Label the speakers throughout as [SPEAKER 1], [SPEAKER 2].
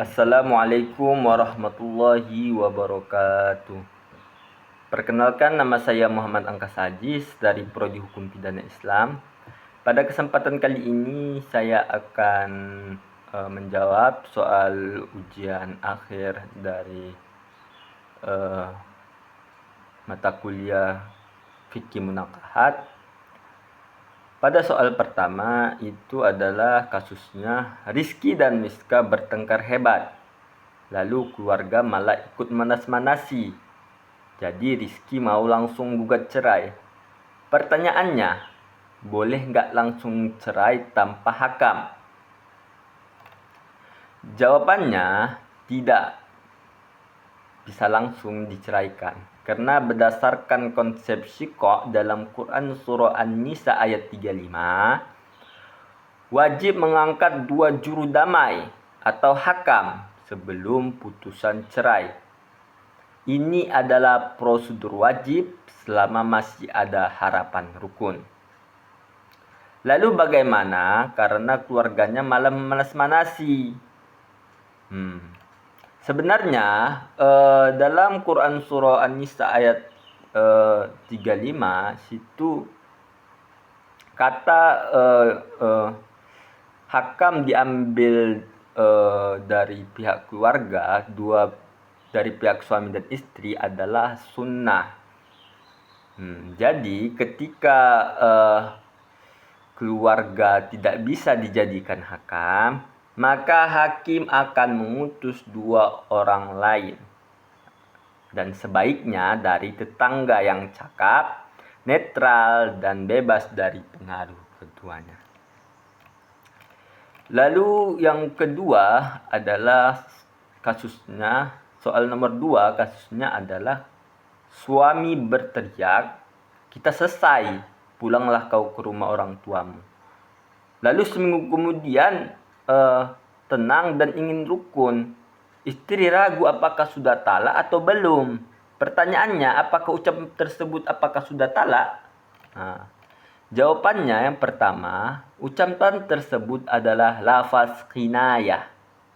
[SPEAKER 1] Assalamualaikum warahmatullahi wabarakatuh. Perkenalkan, nama saya Muhammad Angkas Ajis dari Prodi Hukum Pidana Islam. Pada kesempatan kali ini saya akan menjawab soal ujian akhir dari mata kuliah Fikih Munakahat. Pada soal pertama itu adalah kasusnya Rizky dan Miska bertengkar hebat. Lalu keluarga malah ikut manas-manasi. Jadi Rizky mau langsung gugat cerai. Pertanyaannya, boleh nggak langsung cerai tanpa hakam? Jawabannya, tidak bisa langsung diceraikan. Karena berdasarkan konsep syikok dalam Quran surah An-Nisa ayat 35, wajib mengangkat 2 juru damai atau hakam sebelum putusan cerai. Ini adalah prosedur wajib selama masih ada harapan rukun. Lalu bagaimana karena keluarganya malah memanas-manasi? Sebenarnya dalam Quran surah An-Nisa ayat 35 situ kata hakam diambil dari pihak keluarga, dari pihak suami dan istri adalah sunnah. Jadi ketika keluarga tidak bisa dijadikan hakam, maka hakim akan mengutus 2 orang lain. Dan sebaiknya dari tetangga yang cakap, netral, dan bebas dari pengaruh keduanya. Lalu yang kedua adalah kasusnya, soal nomor 2 kasusnya adalah suami berteriak, "Kita selesai, pulanglah kau ke rumah orang tuamu." Lalu seminggu kemudian tenang dan ingin rukun. Istri ragu apakah sudah talak atau belum. Pertanyaannya, apakah ucapan tersebut apakah sudah talak? Jawabannya yang pertama, ucapan tersebut adalah lafaz kinayah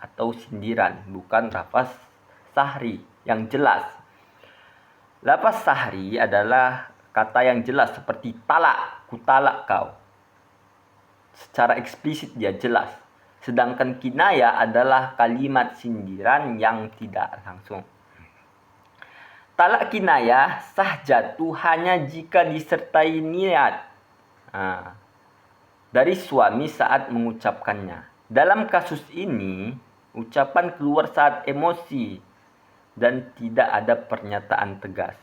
[SPEAKER 1] atau sindiran, bukan lafaz sahri yang jelas. Lafaz sahri adalah kata yang jelas seperti talak, kutalak kau. Secara eksplisit dia jelas. Sedangkan kinayah adalah kalimat sindiran yang tidak langsung. Talak kinayah sah jatuh hanya jika disertai niat dari suami saat mengucapkannya. Dalam kasus ini, ucapan keluar saat emosi dan tidak ada pernyataan tegas.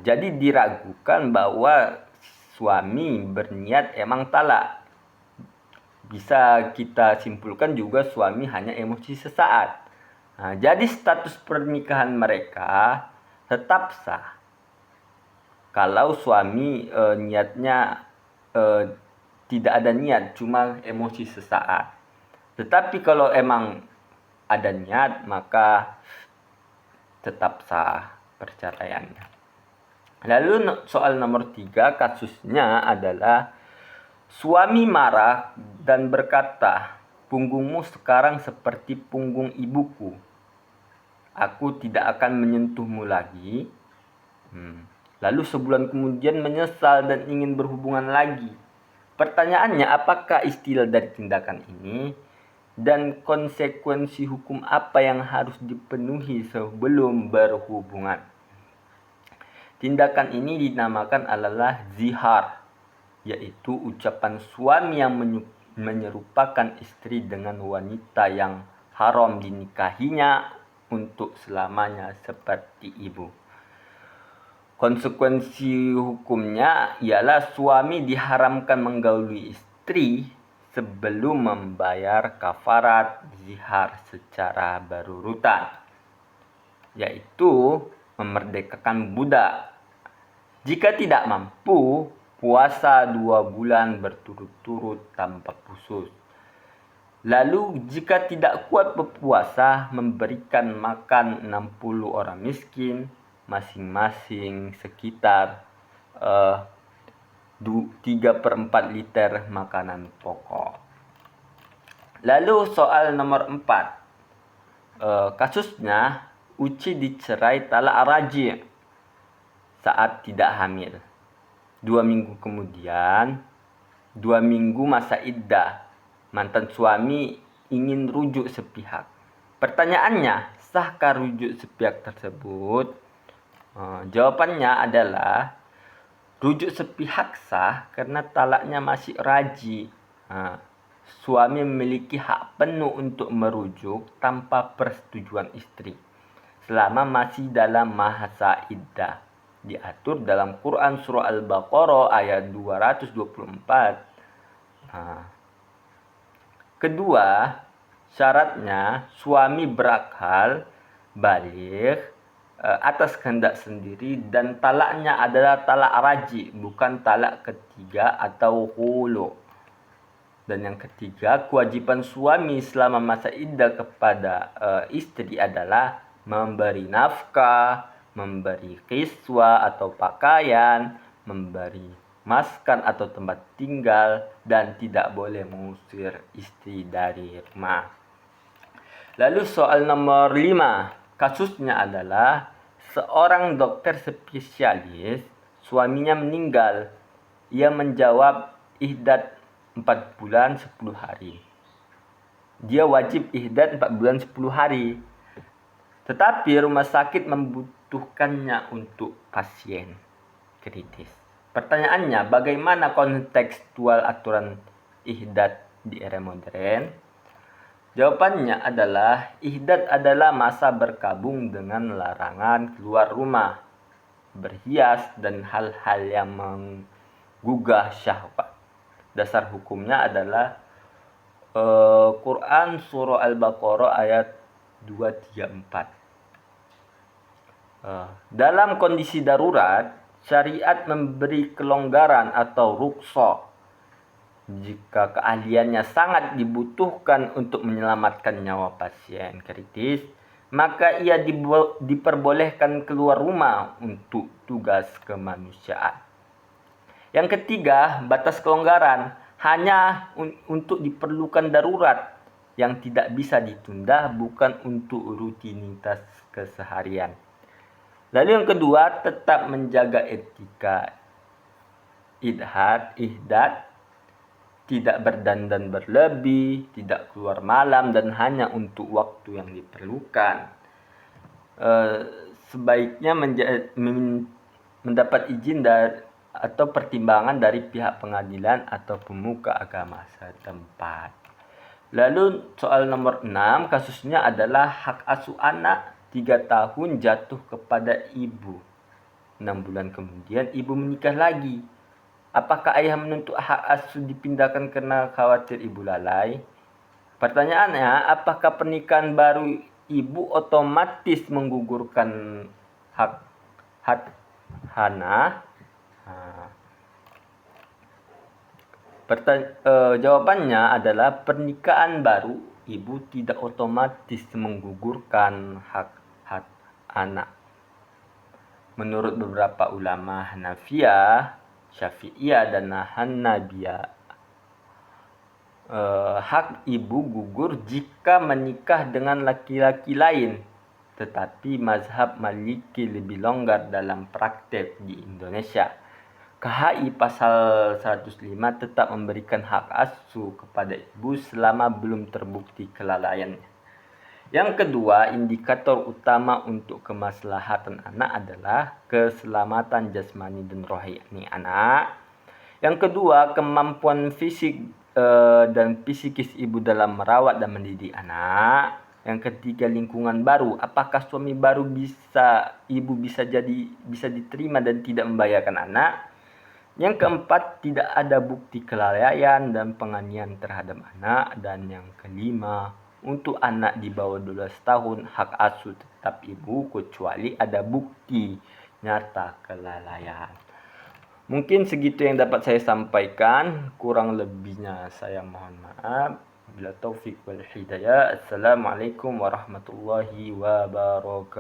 [SPEAKER 1] Jadi diragukan bahwa suami berniat emang talak. Bisa kita simpulkan juga suami hanya emosi sesaat. Jadi status pernikahan mereka tetap sah. Kalau suami niatnya tidak ada niat, cuma emosi sesaat. Tetapi kalau emang ada niat, maka tetap sah perceraiannya. Lalu soal nomor 3 kasusnya adalah suami marah dan berkata, "Punggungmu sekarang seperti punggung ibuku. Aku tidak akan menyentuhmu lagi." Lalu sebulan kemudian menyesal dan ingin berhubungan lagi. Pertanyaannya, apakah istilah dari tindakan ini dan konsekuensi hukum apa yang harus dipenuhi sebelum berhubungan? Tindakan ini dinamakan adalah zihar, yaitu ucapan suami yang menyerupakan istri dengan wanita yang haram dinikahinya untuk selamanya seperti ibu. Konsekuensi hukumnya ialah suami diharamkan menggauli istri sebelum membayar kafarat zihar secara berurutan, yaitu memerdekakan budak. Jika tidak mampu, puasa 2 bulan berturut-turut tanpa putus. Lalu jika tidak kuat berpuasa, memberikan makan 60 orang miskin, masing-masing sekitar 3/4 liter makanan pokok. Lalu soal nomor 4. Kasusnya Uci dicerai talak raji saat tidak hamil. 2 minggu kemudian, 2 minggu masa iddah, mantan suami ingin rujuk sepihak. Pertanyaannya, sahkah rujuk sepihak tersebut? Jawabannya adalah rujuk sepihak sah karena talaknya masih raji. Suami memiliki hak penuh untuk merujuk tanpa persetujuan istri selama masih dalam masa iddah. Diatur dalam Quran Surah Al-Baqarah ayat 224. Kedua, syaratnya suami berakal, baligh, atas kehendak sendiri, dan talaknya adalah talak raji, bukan talak ketiga atau khulu. Dan yang ketiga, kewajiban suami selama masa iddah kepada istri adalah memberi nafkah, memberi kiswah atau pakaian, memberi maskan atau tempat tinggal, dan tidak boleh mengusir istri dari rumah. Lalu soal nomor 5, kasusnya adalah seorang dokter spesialis, suaminya meninggal. Ia menjawab ihdad 4 bulan 10 hari. Dia wajib ihdad 4 bulan 10 hari. Tetapi rumah sakit membutuhkannya untuk pasien kritis. Pertanyaannya, bagaimana kontekstual aturan ihdad di era modern? Jawabannya adalah ihdad adalah masa berkabung dengan larangan keluar rumah, berhias, dan hal-hal yang menggugah syahwat. Dasar hukumnya adalah Quran Surah Al-Baqarah ayat 234. Dalam kondisi darurat, syariat memberi kelonggaran atau rukhsah jika keahliannya sangat dibutuhkan untuk menyelamatkan nyawa pasien kritis, maka ia diperbolehkan keluar rumah untuk tugas kemanusiaan. Yang ketiga, batas kelonggaran hanya untuk diperlukan darurat yang tidak bisa ditunda, bukan untuk rutinitas keseharian. Lalu yang kedua, tetap menjaga etika ihdad, tidak berdandan berlebih, tidak keluar malam, dan hanya untuk waktu yang diperlukan. Sebaiknya mendapat izin atau pertimbangan dari pihak pengadilan atau pemuka agama setempat. Lalu soal nomor 6, kasusnya adalah hak asuh anak 3 tahun jatuh kepada ibu. 6 bulan kemudian ibu menikah lagi. Apakah ayah menuntut hak asuh dipindahkan karena khawatir ibu lalai? Pertanyaannya, apakah pernikahan baru ibu otomatis menggugurkan hak anak? Jawabannya adalah pernikahan baru ibu tidak otomatis menggugurkan hak anak. Menurut beberapa ulama Hanafiyah, Syafi'iyah, dan Hanabiyah, hak ibu gugur jika menikah dengan laki-laki lain. Tetapi mazhab Maliki lebih longgar dalam praktek di Indonesia. KHI pasal 105 tetap memberikan hak asuh kepada ibu selama belum terbukti kelalaiannya. Yang kedua, indikator utama untuk kemaslahatan anak adalah keselamatan jasmani dan rohani anak. Yang kedua, kemampuan fisik dan psikis ibu dalam merawat dan mendidik anak. Yang ketiga, lingkungan baru. Apakah suami baru ibu bisa diterima dan tidak membahayakan anak? Yang keempat, tidak ada bukti kelalaian dan penganiayaan terhadap anak. Dan yang kelima, untuk anak di bawah 12 tahun, hak asuh tetap ibu kecuali ada bukti nyata kelalaian. Mungkin segitu yang dapat saya sampaikan. Kurang lebihnya saya mohon maaf. Bila taufik wal hidayah. Assalamualaikum warahmatullahi wabarakatuh.